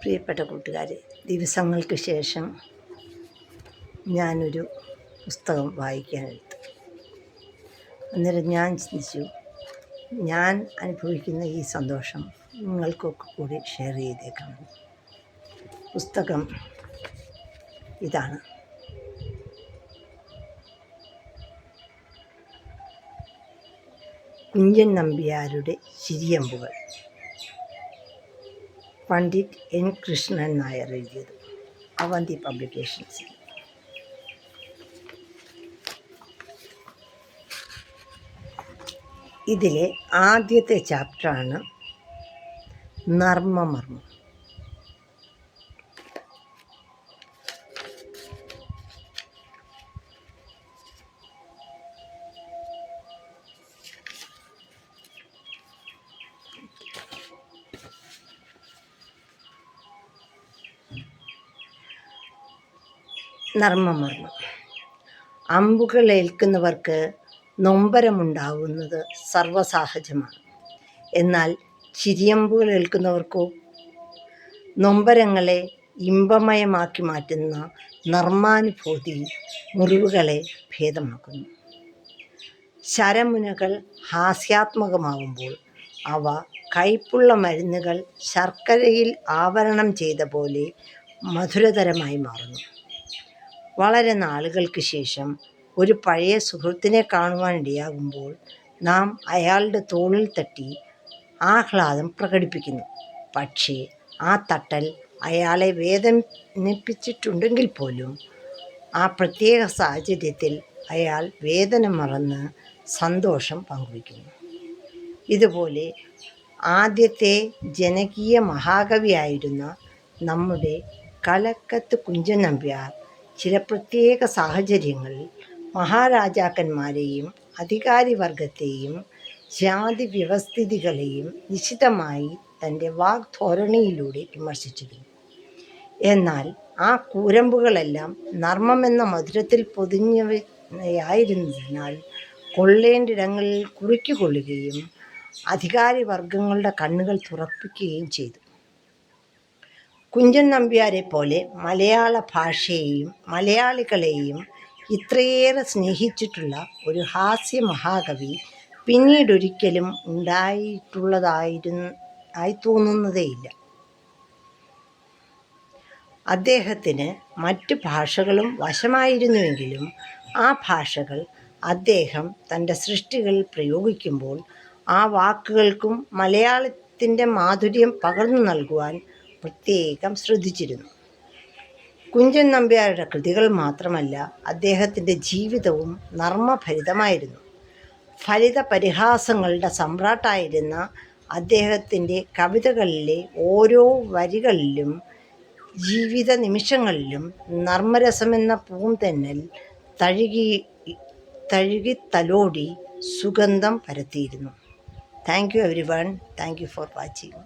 പ്രിയപ്പെട്ട കൂട്ടുകാരെ, ദിവസങ്ങൾക്ക് ശേഷം ഞാനൊരു പുസ്തകം വായിക്കാനെടുത്തു. അന്നേരം ഞാൻ ചിന്തിച്ചു, ഞാൻ അനുഭവിക്കുന്ന ഈ സന്തോഷം നിങ്ങൾക്കൊക്കെ കൂടി ഷെയർ ചെയ്തേക്കാം. പുസ്തകം ഇതാണ്. കുഞ്ചൻ നമ്പ്യാരുടെ ചിരിയമ്പുകൾ. പണ്ഡിറ്റ് എൻ കൃഷ്ണൻ നായർ എഴുതിയത്. അവന്തി പബ്ലിക്കേഷൻസ്. ഇതിലെ ആദ്യത്തെ ചാപ്റ്ററാണ് നർമ്മമർമ്മം. നർമ്മമർമ്മം. അമ്പുകൾ ഏൽക്കുന്നവർക്ക് നൊമ്പരമുണ്ടാവുന്നത് സർവ്വസാഹചമാണ്. എന്നാൽ ചിരിയമ്പുകൾ ഏൽക്കുന്നവർക്കോ നൊമ്പരങ്ങളെ ഇമ്പമയമാക്കി മാറ്റുന്ന നർമാനുഭൂതി മുറിവുകളെ ഭേദമാക്കുന്നു. ശരമുനകൾ ഹാസ്യാത്മകമാവുമ്പോൾ അവ കയ്പുള്ള മരുന്നുകൾ ശർക്കരയിൽ ആവരണം ചെയ്ത പോലെ മധുരതരമായി മാറുന്നു. വളരെ നാളുകൾക്ക് ശേഷം ഒരു പഴയ സുഹൃത്തിനെ കാണുവാനിടയാകുമ്പോൾ നാം അയാളുടെ തോളിൽ തട്ടി ആഹ്ലാദം പ്രകടിപ്പിക്കുന്നു. പക്ഷേ ആ തട്ടൽ അയാളെ വേദനിപ്പിച്ചിട്ടുണ്ടെങ്കിൽ പോലും ആ പ്രത്യേക സാഹചര്യത്തിൽ അയാൾ വേദന മറന്ന് സന്തോഷം പങ്കുവയ്ക്കുന്നു. ഇതുപോലെ ആദ്യത്തെ ജനകീയ മഹാകവിയായിരുന്ന നമ്മുടെ കലക്കത്ത് കുഞ്ചൻ നമ്പ്യാർ ചില പ്രത്യേക സാഹചര്യങ്ങളിൽ മഹാരാജാക്കന്മാരെയും അധികാരിവർഗത്തെയും ജാതി വ്യവസ്ഥിതികളെയും നിശിതമായി തൻ്റെ വാഗ്ധോരണിയിലൂടെ വിമർശിച്ചിരുന്നു. എന്നാൽ ആ കൂരമ്പുകളെല്ലാം നർമ്മമെന്ന മധുരത്തിൽ പൊതിഞ്ഞവയായിരുന്നതിനാൽ കൊള്ളേണ്ടിടങ്ങളിൽ കുറിക്കുകൊള്ളുകയും അധികാരിവർഗങ്ങളുടെ കണ്ണുകൾ തുറപ്പിക്കുകയും ചെയ്തു. കുഞ്ചൻ നമ്പ്യാരെ പോലെ മലയാള ഭാഷയെയും മലയാളികളെയും ഇത്രയേറെ സ്നേഹിച്ചിട്ടുള്ള ഒരു ഹാസ്യ മഹാകവി പിന്നീടൊരിക്കലും ഉണ്ടായിട്ടുള്ളതായി തോന്നുന്നതേയില്ല. അദ്ദേഹത്തിന് മറ്റു ഭാഷകളും വശമായിരുന്നുവെങ്കിലും ആ ഭാഷകൾ അദ്ദേഹം തൻ്റെ സൃഷ്ടികളിൽ പ്രയോഗിക്കുമ്പോൾ ആ വാക്കുകൾക്കും മലയാളത്തിൻ്റെ മാധുര്യം പകർന്നു നൽകുവാൻ പ്രത്യേകം ശ്രദ്ധിച്ചിരുന്നു. കുഞ്ചൻ നമ്പ്യാരുടെ കൃതികൾ മാത്രമല്ല, അദ്ദേഹത്തിൻ്റെ ജീവിതവും നർമ്മഭരിതമായിരുന്നു. ഫലിത പരിഹാസങ്ങളുടെ സമ്രാട്ടായിരുന്ന അദ്ദേഹത്തിൻ്റെ കവിതകളിലെ ഓരോ വരികളിലും ജീവിത നിമിഷങ്ങളിലും നർമ്മരസമെന്ന പൂന്തന്നൽ തഴുകി തലോടി സുഗന്ധം പരത്തിയിരുന്നു. Thank you everyone. Thank you for watching.